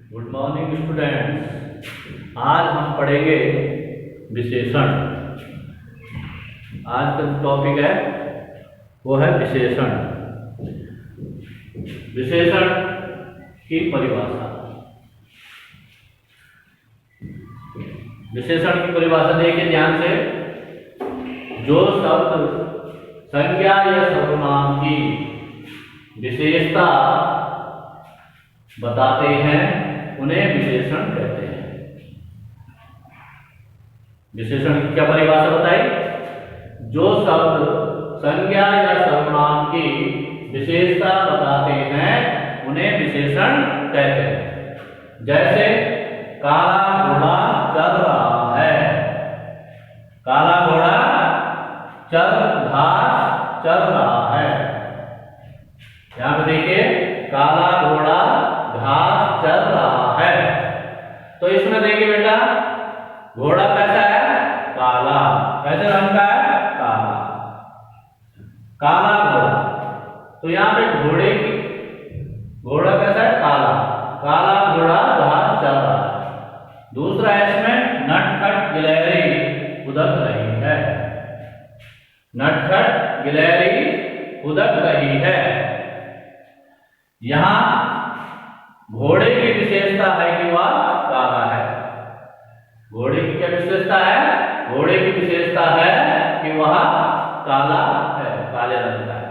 Good morning students. आज हम पढ़ेंगे विशेषण। आज का टॉपिक है वो है विशेषण। विशेषण की परिभाषा। विशेषण की परिभाषा देखिए ध्यान से। जो शब्द संज्ञा या सर्वनाम की विशेषता बताते हैं उन्हें विशेषण कहते हैं। विशेषण की क्या परिभाषा बताई? जो शब्द संज्ञा या सर्वनाम की विशेषता बताते हैं उन्हें विशेषण कहते हैं। जैसे काला घोड़ा चल रहा है। काला घोड़ा घास चल रहा है। यहां पे देखिए काला घोड़ा घास चल रहा है। तो इसमें देखिए बेटा घोड़ा कैसा है? काला। कैसे रंग का है? काला। काला घोड़ा। तो यहाँ पे घोड़ा कैसा है? काला। काला घोड़ा घास चल रहा है। दूसरा इसमें नटखट गिलहरी उदक रही है। नटखट गिलहरी उदक रही है। यहां घोड़े की विशेषता है कि वह काला है। घोड़े की क्या विशेषता है? घोड़े की विशेषता है कि वह काला है, काले रंग का है।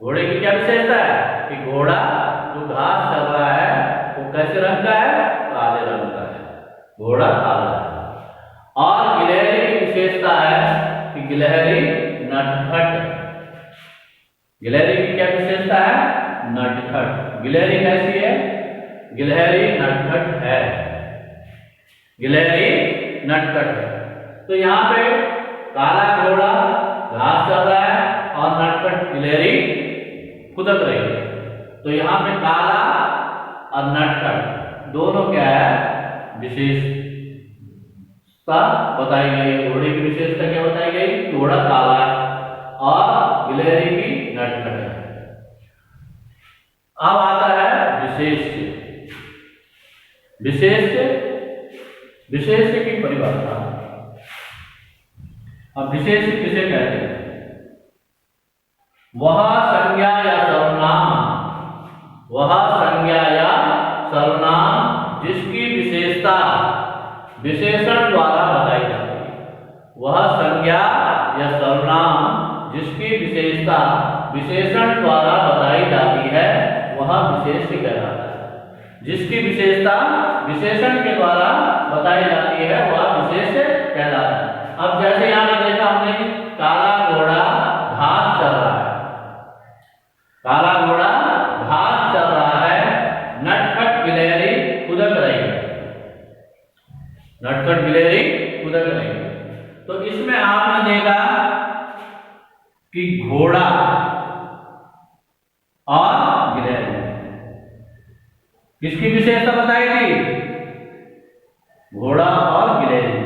घोड़े की क्या विशेषता है कि घोड़ा जो घास चल रहा है वो कैसे रंग का है? काले रंग का है। घोड़ा काला है। और गिलहरी की विशेषता है कि गिलहरी नटखट। गिलहरी की क्या विशेषता है? नटखट। गिलहरी कैसी है? गिलहरी नटखट है। गिलहरी नटखट है। तो यहाँ पे काला घोड़ा घास चल रहा है और नटखट गिलहरी खुदक रही है। तो यहाँ पे काला और नटखट दोनों क्या है? विशेषता बताई गई है। घोड़े की विशेषता क्या बताई गई? घोड़ा काला है और गिलहरी की नटखट है। अब आता है विशेष्य। विशेष्य की परिभाषा। अब विशेष्य किसे कहते हैं? वह संज्ञा या सर्वनाम जिसकी विशेषता विशेषण द्वारा बताई जाती है। वह संज्ञा या सर्वनाम जिसकी विशेषता विशेषण द्वारा बताई जाती है वह विशेष्य कहलाता है। जिसकी विशेषता विशेषण के द्वारा बताई जाती है वह विशेष्य कहलाता है। अब जैसे यहां पे देखा हमने कि काला घोड़ा घास चल रहा है। काला घोड़ा घास चल रहा है। नटखट गिलहरी उदक रही है। नटखट गिलहरी उदक रही है। तो इसमें आपने देखा कि घोड़ा और गिलहरी किसकी विशेषता बताई थी? घोड़ा और गिलहरी।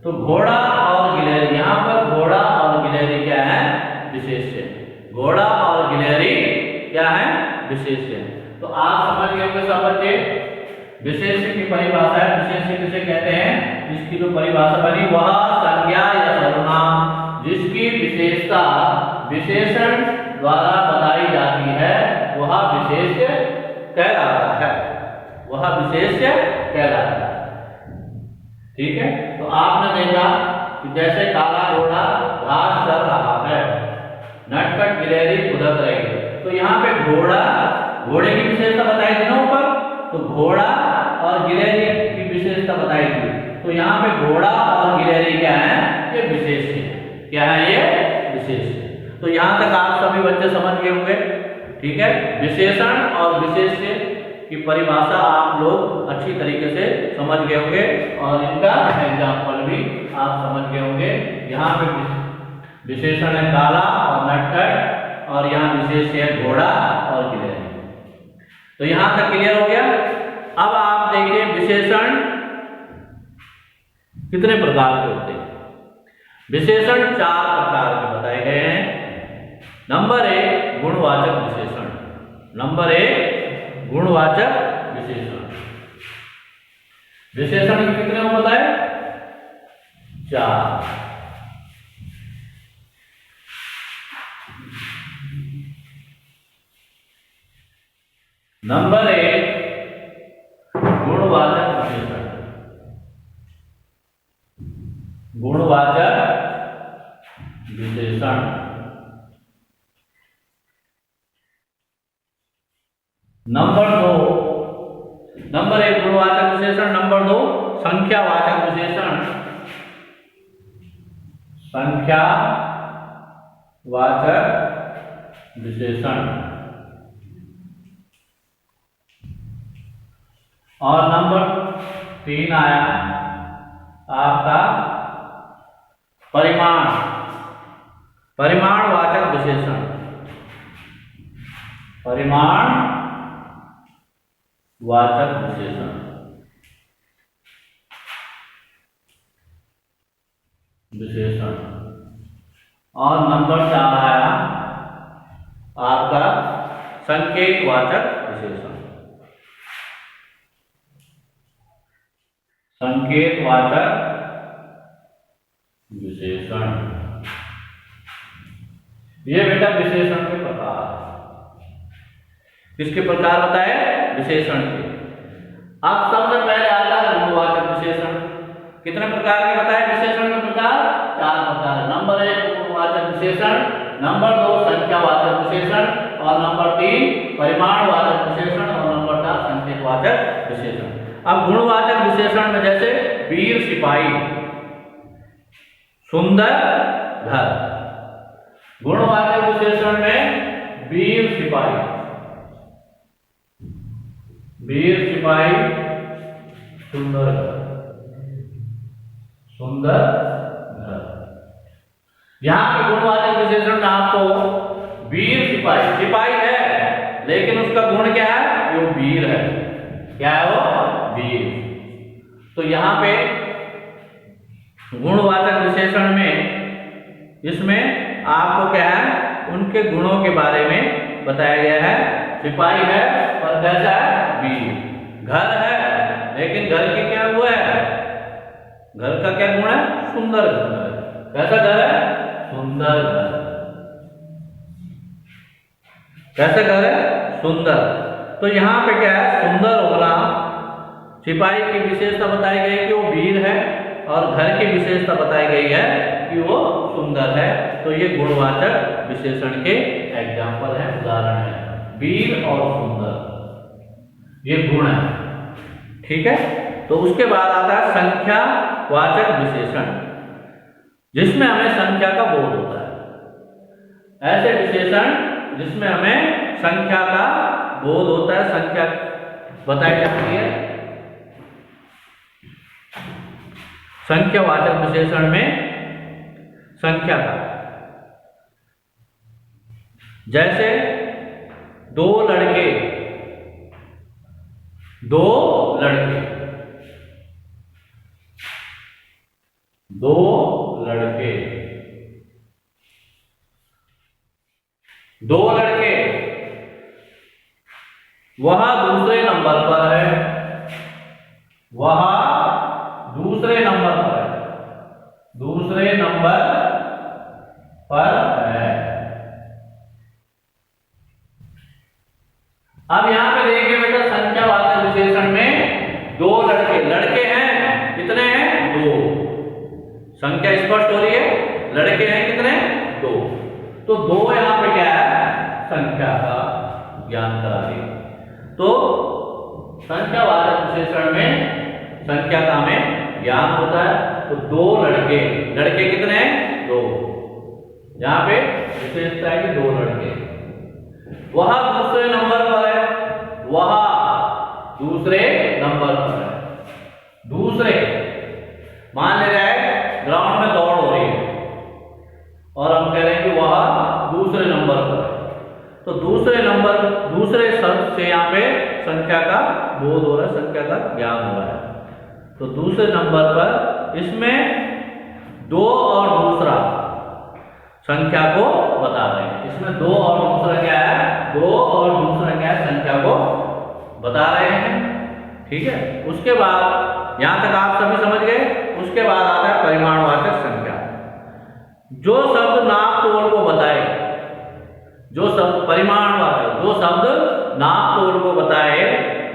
तो घोड़ा और गिलहरी, यहां पर घोड़ा और गिलहरी क्या है? विशेष्य। घोड़ा और गिलहरी क्या है? विशेष्य। तो आप समझ गए होंगे सब बच्चे। विशेष्य की परिभाषा है। विशेष्य किसे कहते हैं? इसकी जो परिभाषा बनी वह संज्ञा या सर्वनाम जिसकी विशेषता विशेषण द्वारा बताई जाती है वह विशेष्य कहलाता है। वह विशेष्य कहलाता है। ठीक है। तो आपने देखा कि जैसे काला घोड़ा घास चल रहा है, नटखट गिलहरी उदक रही है। तो यहाँ पे घोड़े की विशेषता बताई थी ना ऊपर। तो घोड़ा और गिलहरी की विशेषता बताई थी। तो यहाँ पे घोड़ा और गिलहरी क्या है? ये विशेष्य। क्या है ये? विशेष्य। तो यहाँ तक आप सभी बच्चे समझ गए होंगे। ठीक है। विशेषण और विशेष्य की परिभाषा आप लोग अच्छी तरीके से समझ गए होंगे और इनका एग्जाम्पल भी आप समझ गए होंगे। यहाँ पे विशेषण है काला और नटखट और यहाँ विशेष्य है घोड़ा और गिलहरी। तो यहाँ तक क्लियर हो गया। अब आप देखिए विशेषण कितने प्रकार के होते हैं। विशेषण 4 प्रकार के बताए गए हैं। नंबर 1 गुणवाचक विशेषण। नंबर 1 गुणवाचक विशेषण। विशेषण कितने हो बताए? 4। नंबर 1 गुणवाचक विशेषण। गुणवाचक विशेषण। नंबर 1 गुणवाचक विशेषण। नंबर 2 संख्यावाचक विशेषण। संख्यावाचक विशेषण। और नंबर 3 आया आपका परिमाणवाचक विशेषण। परिमाणवाचक विशेषण। और नंबर 4 आया आपका संकेतवाचक विशेषण। संकेतवाचक विशेषण। ये बेटा विशेषण के प्रकार। किसके प्रकार बताए? विशेषण के। अब सबसे पहले आता है गुणवाचक विशेषण। कितने प्रकार के बताए विशेषण के प्रकार? 4 प्रकार। नंबर 1 गुणवाचक विशेषण, नंबर 2 संख्यावाचक विशेषण, और नंबर 3 परिमाणवाचक विशेषण, और नंबर 4 संकेतवाचक विशेषण। अब गुणवाचक विशेषण में जैसे वीर सिपाही, सुंदर घर। गुणवाचक विशेषण में वीर सिपाही, सुंदर घर। यहां पे गुणवाचक विशेषण में आपको वीर सिपाही है, लेकिन उसका गुण क्या है? वो वीर है। क्या है वो? वीर। तो यहां पे गुणवाचक विशेषण में इसमें आपको क्या है? उनके गुणों के बारे में बताया गया है। सिपाही है और कैसा है? वीर। घर है, लेकिन घर की क्या हुआ है? घर का क्या गुण है? सुंदर घर है। कैसा घर है? सुंदर घर। कैसा घर है? सुंदर। तो यहाँ पे क्या है? सुंदर होना। सिपाही की विशेषता बताई गई कि वो वीर है, और घर की विशेषता बताई गई है कि वो सुंदर है। तो ये गुणवाचक विशेषण के एग्जाम्पल है, उदाहरण है। वीर और सुंदर ये गुण है। ठीक है। तो उसके बाद आता है संख्यावाचक विशेषण, जिसमें हमें संख्या का बोध होता है। ऐसे विशेषण जिसमें हमें संख्या का बोध होता है, संख्या बताई जाती है। संख्यावाचक विशेषण में संख्या का, जैसे 2 लड़के, 2 लड़के, 2 लड़के, 2 लड़के। वह दूसरे नंबर पर है, वह दूसरे नंबर पर है, दूसरे नंबर पर है। अब यहां पे देखिए बेटा, संख्यावाचक विशेषण में 2 लड़के हैं। कितने हैं? 2। संख्या स्पष्ट हो रही है। लड़के हैं कितने? 2। तो 2 यहां पे क्या है? संख्या का ज्ञान करा रही है। तो संख्यावाचक विशेषण में संख्या का हमें ज्ञान होता है। तो 2 लड़के कितने हैं? 2। यहां पे विशेषता है कि 2 लड़के। वह दूसरे नंबर पर है, वह दूसरे नंबर पर है। दूसरे, मान ले रहा है ग्राउंड में दौड़ हो रही है और हम कह रहे हैं कि वह दूसरे नंबर पर है। तो दूसरे शब्द से यहाँ पे संख्या का बोध हो रहा है, संख्या का ज्ञान हो रहा है। तो दूसरे नंबर पर इसमें 2 और दूसरा संख्या को बता रहे हैं। इसमें 2 और दूसरा क्या है? 2 और दूसरा क्या है? संख्या को बता रहे हैं। ठीक है। उसके बाद यहां तक आप सभी समझ गए। उसके बाद आता है परिमाणवाचक संख्या। जो शब्द नाप तोल को बताए, जो शब्द परिमाणवाचक, जो शब्द नाप तोल को बताए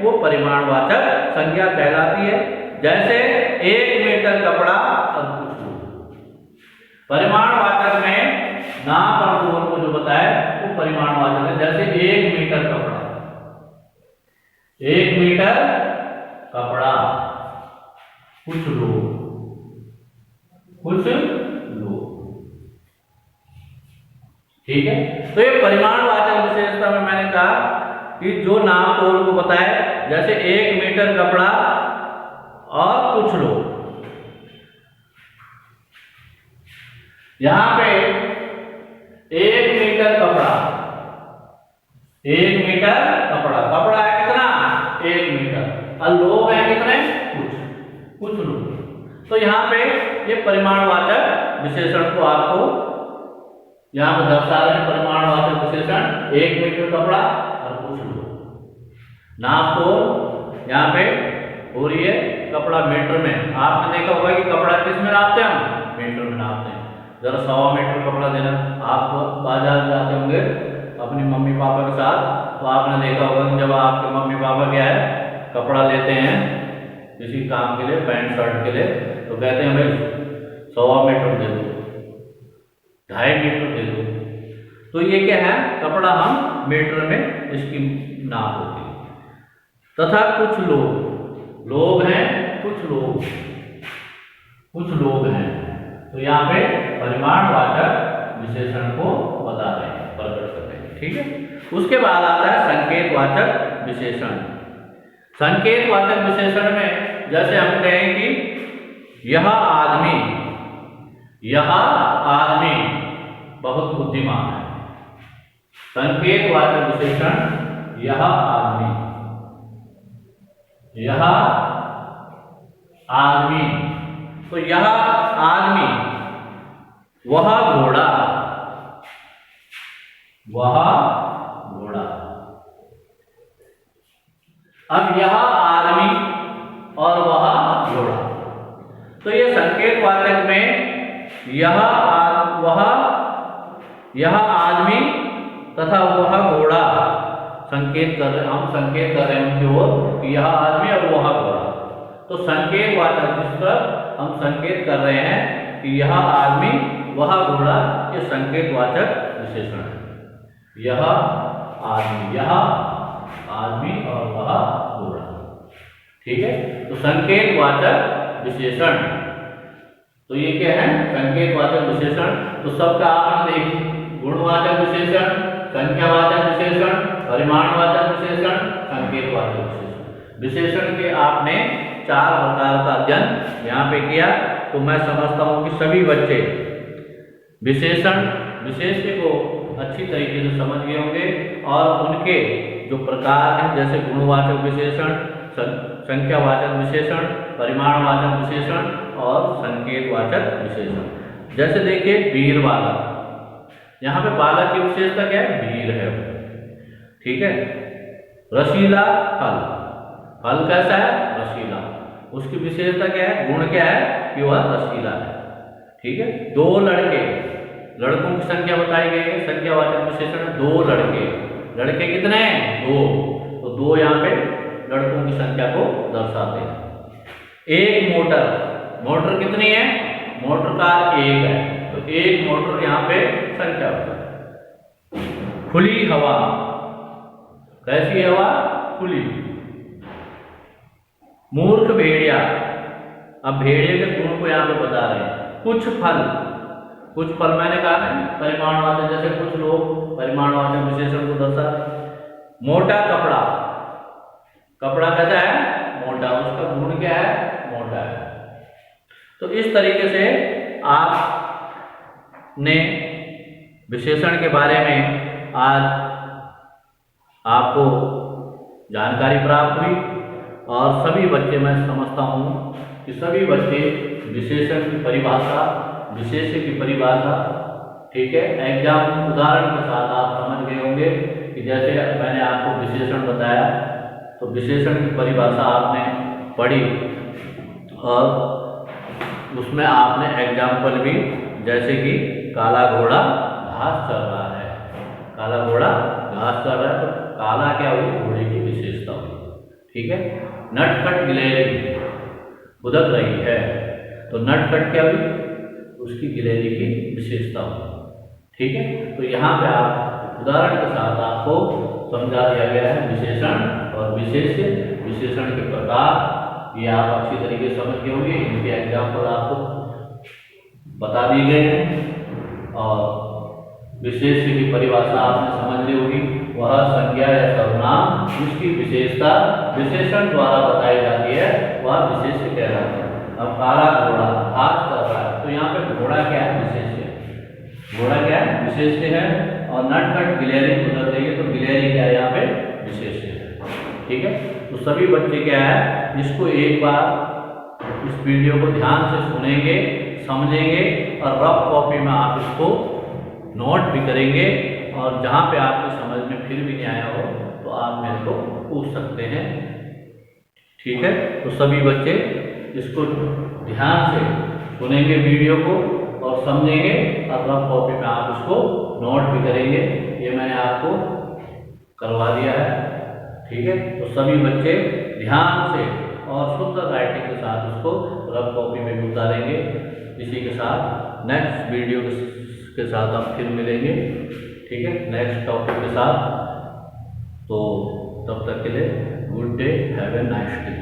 वो परिमाणवाचक संख्या कहलाती है। जैसे 1 मीटर कपड़ा और कुछ लोग। परिमाणवाचक में नाप और तोल को जो बताए वो परिमाणवाचक है। जैसे 1 मीटर कपड़ा, 1 मीटर कपड़ा, कुछ लोग, कुछ लोग। ठीक है, तो ये परिमाणवाचक विशेषता में मैंने कहा कि जो नाप तोल को बताए, जैसे 1 मीटर कपड़ा और कुछ लोग। यहां पे 1 मीटर कपड़ा, 1 मीटर कपड़ा, कपड़ा है कितना? 1 मीटर, और लोग हैं कितने? कुछ लोग। तो यहाँ पे ये परिमाणवाचक विशेषण को आपको यहाँ पे दर्शा रहे हैं। परिमाणवाचक विशेषण 1 मीटर कपड़ा और कुछ लोग। नाप तोल यहाँ पे हो रही है कपड़ा मीटर में। आपने देखा होगा कि कपड़ा किस में नापते हैं हम? मीटर में नापते हैं। जरा 1.25 मीटर कपड़ा देना। आप बाजार जाते होंगे अपनी मम्मी पापा के साथ, तो आपने देखा होगा कि जब आपके मम्मी पापा क्या है कपड़ा लेते हैं किसी काम के लिए, पैंट शर्ट के लिए, तो कहते हैं भाई 1.25 मीटर दे दो, 2.5 मीटर दे दो। तो ये क्या है? कपड़ा हम मीटर में इसकी नाप होती है। तथा कुछ लोग, लोग हैं कुछ लोग, कुछ लोग हैं। तो यहाँ पे परिमाणवाचक विशेषण को बता रहे हैं, प्रकट कर रहे हैं। ठीक है, उसके बाद आता है संकेतवाचक विशेषण। संकेतवाचक विशेषण में जैसे हम कहें कि यह आदमी, यह आदमी बहुत बुद्धिमान है। संकेतवाचक विशेषण यह आदमी, यह आदमी। तो यह आदमी, वह घोड़ा, वह घोड़ा। अब यह आदमी और वह घोड़ा। तो ये संकेतवाचक में यह आदमी तथा वह घोड़ा संकेत कर रहे, हम संकेत कर रहे हैं उनकी ओर कि यह आदमी और वह घोड़ा। तो संकेतवाचक जिस पर हम संकेत कर रहे हैं कि यह आदमी वह घोड़ा, ये संकेतवाचक विशेषण है। यह आदमी, यह आदमी और वह घोड़ा। ठीक है, तो संकेतवाचक विशेषण, तो ये क्या है? संकेतवाचक विशेषण। तो सबका आपने देखिए, गुणवाचक विशेषण, संख्यावाचक विशेषण, परिमाणवाचक विशेषण, संकेतवाचक विशेषण। विशेषण के आपने 4 प्रकार का अध्ययन यहाँ पे किया। तो मैं समझता हूँ कि सभी बच्चे विशेषण, विशेष्य को अच्छी तरीके से समझ गए होंगे और उनके जो प्रकार हैं, जैसे गुणवाचक विशेषण, संख्यावाचक विशेषण, परिमाणवाचक विशेषण और संकेतवाचक विशेषण। जैसे देखिए वीर बालक, यहाँ पे बालक की विशेषता क्या है? वीर है। ठीक है, रसीला फल, फल कैसा है? रसीला। उसकी विशेषता क्या है? गुण क्या है? कि वह रसीला है। ठीक है, 2 लड़के, लड़कों की संख्या बताई गई है। संख्यावाचक विशेषण 2 लड़के, लड़के कितने हैं? 2। तो 2 यहाँ पे लड़कों की संख्या को दर्शाते हैं। 1 मोटर, मोटर कितनी है? मोटर कार 1 है, तो 1 मोटर यहाँ पे संख्या होती है। खुली हवा, कैसी हवा? खुली। मूर्ख भेड़िया, अब भेड़िए के गुण को यहाँ पे बता रहे हैं। कुछ फल, कुछ फल मैंने कहा है परिमाणवाचक, जैसे कुछ लोग परिमाणवाचक विशेषण को दर्शा रहे हैं। मोटा कपड़ा, कपड़ा कैसा है? मोटा, उसका गुण क्या है? मोटा है। तो इस तरीके से आपने विशेषण के बारे में आज आपको जानकारी प्राप्त हुई और सभी बच्चे, मैं समझता हूँ कि सभी बच्चे विशेषण की परिभाषा, विशेष्य की परिभाषा, ठीक है, एग्जाम उदाहरण के साथ आप समझ गए होंगे कि जैसे मैंने आपको विशेषण बताया तो विशेषण की परिभाषा आपने पढ़ी और उसमें आपने एग्जाम्पल भी, जैसे कि काला घोड़ा घास चर रहा है, काला घोड़ा घास चर रहा है, तो काला क्या हुई, घोड़े की विशेषता हुई। ठीक है। नटखट गिलहरी उदक रही है, तो नटखट क्या हुई, उसकी गिलहरी की विशेषता हुई। ठीक है। तो यहाँ पे आप उदाहरण के साथ आपको समझा दिया गया है विशेषण और विशेष्य, विशेषण के प्रकार, ये आप अच्छी तरीके से समझ गए होंगे, इनके एग्जाम्पल आपको बता दिए गए हैं। और विशेष्य की परिभाषा आपने समझ ली होगी, वह संज्ञा या सर्वनाम जिसकी विशेषता विशेषण द्वारा बताई जाती है वह विशेष्य कहलाता है। अब काला घोड़ा घास चर रहा है, तो यहाँ पे घोड़ा क्या है, विशेष्य है। घोड़ा क्या है, विशेष्य है। और नटखट गिलहरी उदक रही है, तो गिलहरी क्या है, यहाँ पे विशेष्य है। ठीक है। तो सभी बच्चे क्या है, इसको एक बार इस वीडियो को ध्यान से सुनेंगे, समझेंगे, और रफ कॉपी में आप इसको नोट भी करेंगे, और जहाँ पे आपकी समझ में फिर भी नहीं आया हो तो आप मेरे को पूछ सकते हैं। ठीक है। तो सभी बच्चे इसको ध्यान से सुनेंगे वीडियो को और समझेंगे, और रफ कॉपी में आप इसको नोट भी करेंगे। ये मैंने आपको करवा दिया है। ठीक है। तो सभी बच्चे ध्यान से और शुद्ध राइटिंग के साथ उसको रफ कॉपी में भी उतारेंगे। इसी के साथ नेक्स्ट वीडियो के साथ आप फिर मिलेंगे। ठीक है, नेक्स्ट टॉपिक के साथ। तो तब तक के लिए good day, have a nice day.